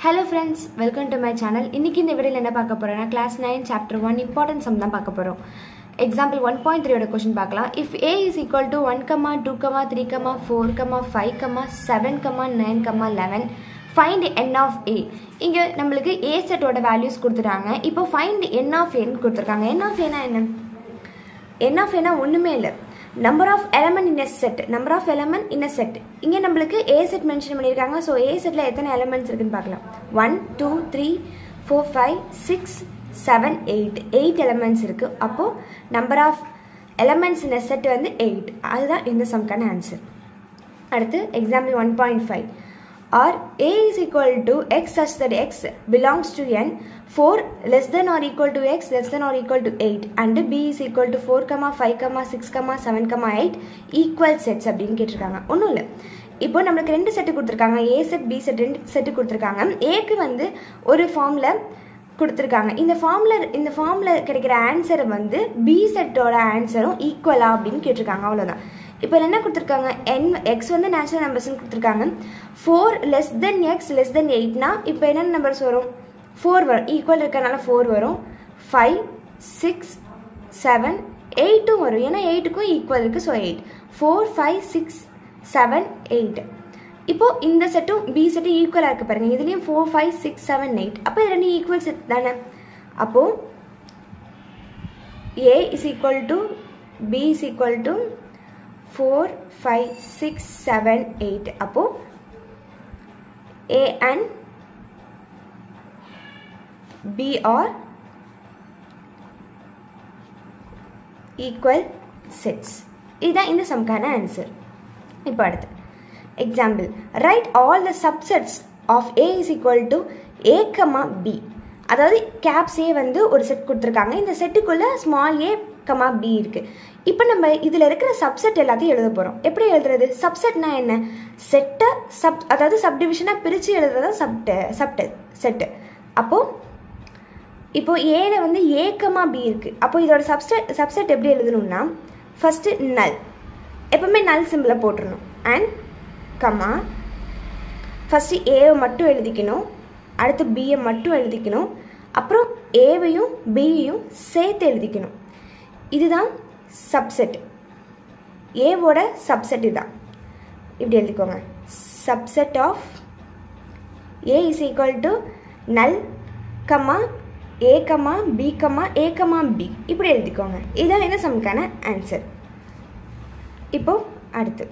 Hello friends, welcome to my channel. இன்னைக்கு இந்த வீடியோல என்ன பார்க்க போறோம்னா class 9 chapter 1 important sum தான் பார்க்க போறோம். Example 1.3 ஓட क्वेश्चन பார்க்கலாம். If a is equal to 1, 2, 3, 4, 5, 7, 9, 11 find n of a. இங்க நமக்கு a set ஓட values கொடுத்துட்டாங்க. இப்போ find n of a ன்னு கொடுத்திருக்காங்க. n of a னா என்ன? n of a னா ஒண்ணுமே இல்ல. Number of element in a set. Number of element in a set. இங்க நம்மளுக்கு a set mention பண்ணிருக்காங்க. So a setல எத்தனை elements இருக்குன்னு பார்க்கலாம். 1 2 3 4 5 6 7 8. 8 elements இருக்கு. அப்போ number of elements in a set வந்து 8. அதுதான் இந்த சம்க்கான ஆன்சர். அடுத்து example 1.5. Or a is equal to x such that x belongs to n 4 less than or equal to x less than or equal to 8 and b is equal to 4, 5, 6, 7, 8 equal sets அப்படினு கேட்டிருக்காங்க. ஒண்ணும் இல்ல. இப்போ நமக்கு ரெண்டு set கொடுத்திருக்காங்க. a set b set ரெண்டு set கொடுத்திருக்காங்க. a க்கு வந்து ஒரு ஃபார்ம்ல கொடுத்திருக்காங்க. இந்த ஃபார்ம்ல கிடைக்கிற ஆன்சர் வந்து b செட்டோட ஆன்சரும் ஈக்குவலா அப்படினு கேட்டிருக்காங்க. அவ்வளவுதான். இப்போ என்ன கொடுத்திருக்காங்க n x வந்து நேச்சுரல் நம்பர்ஸ் னு கொடுத்திருக்காங்க 4 less than x less than 8 னா இப்போ என்ன நம்பர்ஸ் வரும் 4 வரும் ஈக்குவல் இருக்கனால 4 வரும் 5 6 7 8 வரும் ஏனா 8 க்கு ஈக்குவல் இருக்கு சோ 8 4 5 6 7 8 இப்போ இந்த செட்டும் b செட் ஈக்குவலா இருக்கு பாருங்க இதுலயும் 4 5 6 7 8 அப்ப இது ரெண்டு ஈக்குவல் செட் தானே அப்போ a is equal to b is equal to 4 5 6 7 8 அப்போ a and b are equal sets இதுதான் இந்த சம்க்கான ஆன்சர் இப்போ அடுத்து example write all the subsets of a is equal to a, b அதாவது caps a வந்து ஒரு செட் கொடுத்திருக்காங்க இந்த செட்டுக்குள்ள small a, b இருக்கு இப்போ நம்ம இதுல இருக்கிற சப்செட் எல்லாத்தையும் எழுத போறோம் எப்படி எழுதுறது சப்செட்னா என்ன செட்ட அதாவது சப்டிவிஷனா பிரிச்சு எழுதுறது செட் அப்போ இப்போ a ல வந்து a, b இருக்கு அப்போ இதோட சப்செட் எப்படி எழுதணும்னா ஃபர்ஸ்ட் நல் எப்பவுமே நல் சிம்பலை போட்டுறணும் and கமா ஃபர்ஸ்ட் a வை மட்டும் எழுதிக்கணும் அடுத்து b யை மட்டும் எழுதிக்கணும் அப்புறம் a வையும் b யையும் சேர்த்து எழுதிக்கணும் இதுதான் சப்செட் a ஓட சப்செட் இதுதான் இப்படி எழுதிக்கோங்க subset of a is equal to null comma a comma b comma a comma b இப்படி எழுதிக்கோங்க இதுதான் இந்த சம்க்கான ஆன்சர் இப்போ அடுத்து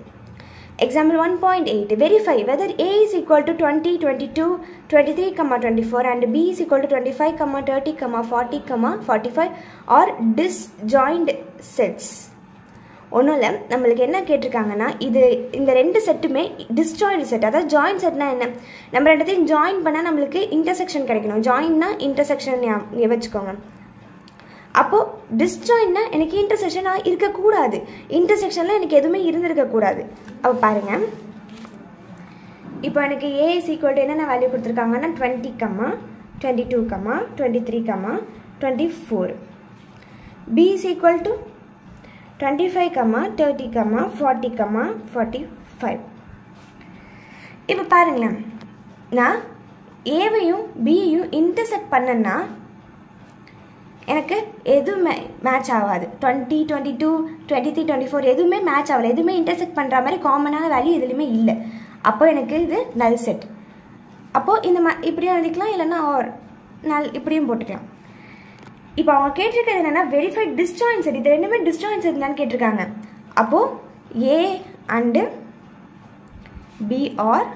example 1.8 verify whether a is equal to 20 22 23 24 and b is equal to 25 30 40 45 or disjoint sets ஒண்ணும் இல்ல நமக்கு என்ன கேட்டிருக்காங்கன்னா இது இந்த ரெண்டு செட்டுமே disjoint set அதாவது joint setனா என்ன நம்ம ரெண்டுத்தையும் ஜாயின் பண்ணா நமக்கு இன்டர்செக்ஷன் கிடைக்கணும் ஜாயின்னா இன்டர்செக்ஷன் வெச்சுக்கோங்க அப்போ disjointனா எனக்கு இன்டர்செக்ஷனா இருக்க கூடாது இன்டர்செக்ஷன்ல எனக்கு எதுமே இருந்திருக்க கூடாது அப்ப பாருங்க இப்போ எனக்கு a is equal to என்னென்ன value கொடுத்திருக்காங்கன்னா 20 22 23 24 b is equal to 25 30 40 45 இப்போ பாருங்க நான் a வையும் b யையும் இன்டர்செக்ட் பண்ணனா எனக்கு எதுமே மேட்ச் ஆகாது 20 22 23 24 எதுமே மேட்ச் ஆகல எதுமே இன்டர்செக்ட் பண்ற மாதிரி காமனான வேல்யூ எதுலயுமே இல்ல அப்போ எனக்கு இது null set அப்போ இந்த இப்படியே எழுதிக்கலாம் இல்லனா or null இப்படியும் போட்டுக்கலாம் இப்போ அவங்க கேட்டிருக்கிறது என்னன்னா வெரிஃபை disjoint set இது ரெண்டுமே disjoint set தான் கேட்டிருக்காங்க அப்போ a and b are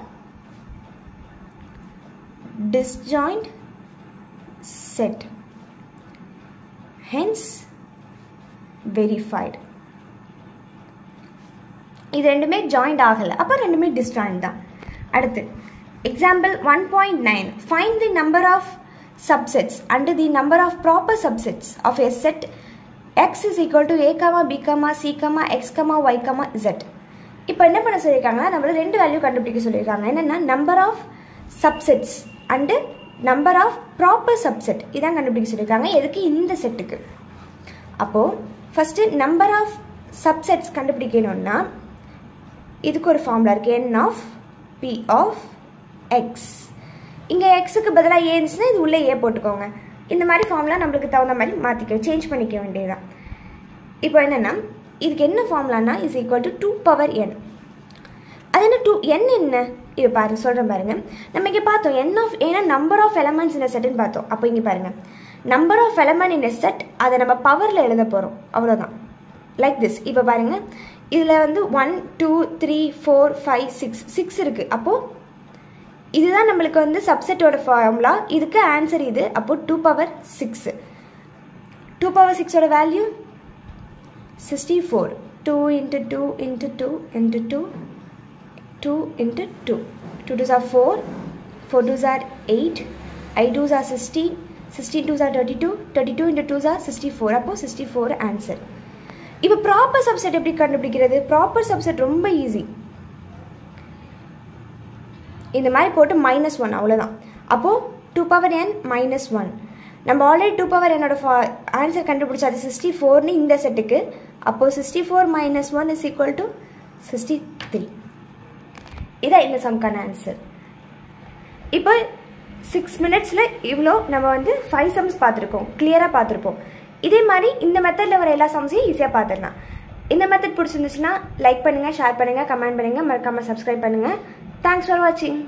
disjoint set hence verified இது ரெண்டுமே joined ஆகல அப்ப ரெண்டுமே disjoint தான் அடுத்து example 1.9 find the number of subsets and the number of proper subsets of a set x is equal to a, b, c, x, y, z இப்போ என்ன பண்ண சொல்லிருக்காங்க நம்மள ரெண்டு வேல்யூ கண்டுபிடிக்க சொல்லிருக்காங்க என்னன்னா number of subsets and number of proper subset இதான் கண்டுபிடிக்க சொல்லிருக்காங்க எதுக்கு இந்த செட்டுக்கு அப்போ ஃபர்ஸ்ட் number of subsets கண்டுபிடிக்கணும்னா இதுக்கு ஒரு ஃபார்முலா இருக்கு n of p of x இங்கே எக்ஸுக்கு பதிலாக ஏ இருந்துச்சுன்னா இது உள்ளே ஏ போட்டுக்கோங்க. இந்த மாதிரி ஃபார்முலா நம்மளுக்கு தகுந்த மாதிரி மாற்றிக்க சேஞ்ச் பண்ணிக்க வேண்டியதுதான். இப்போ என்னென்னா இதுக்கு என்ன ஃபார்முலானா is equal to 2 power n. அது என்ன n என்ன இது பாருங்க சொல்கிறேன் பாருங்கள். நம்ம இங்கே பார்த்தோம் ஏன்னா நம்பர் ஆஃப் எலமெண்ட்ஸ் இந்த செட்டுன்னு பார்த்தோம். அப்போ இங்கே பாருங்கள் number of element in set அதை நம்ம பவரில் எழுத போகிறோம் அவ்வளோதான். Like this. இப்போ பாருங்கள் இதில் வந்து 1 2 3 4 5 6 இருக்குது. அப்போது இதுதான் நம்மளுக்கு வந்து சப்செட்டோட ஃபார்முலா. இதுக்கு ஆன்சர் இது. அப்போது 2 power 6. 2 power 6ஓட value 64. 2 into 2 into 2 into 2 2 into 2. 2 2s are 4. 4 2s are 8. 8 2s are 16. 16 2s are 32. 32 into 2s are 64. அப்போது 64 ஆன்சர். இப்போ ப்ராப்பர் சப்செட் எப்படி கண்டுபிடிக்கிறது? ப்ராப்பர் சப்செட் ரொம்ப ஈஸி. இந்த மாதிரி போட்டு -1 அவ்வளோதான். அப்போது 2 power n -1. நம்ம ஆல்ரெடி 2 power என்னோட ஆன்சர் கண்டுபிடிச்சா அது 64ன்னு இந்த செட்டுக்கு. அப்போது 64 - 1 is equal to 63. இதான் இந்த சம்க்கான ஆன்சர். இப்போ 6 minutesல இவ்வளோ நம்ம வந்து 5 sums பார்த்துருக்கோம். கிளியராக பார்த்துருப்போம். இதே மாதிரி இந்த மெத்தடில் வர எல்லா சம்ஸையும் ஈஸியாக பார்த்துடலாம். இந்த மெத்தட் பிடிச்சிருந்துச்சுன்னா லைக் பண்ணுங்கள், ஷேர் பண்ணுங்கள், கமெண்ட் பண்ணுங்கள், மறக்காமல் சப்ஸ்கிரைப் பண்ணுங்கள். தேங்க்ஸ் ஃபார் வாட்சிங்.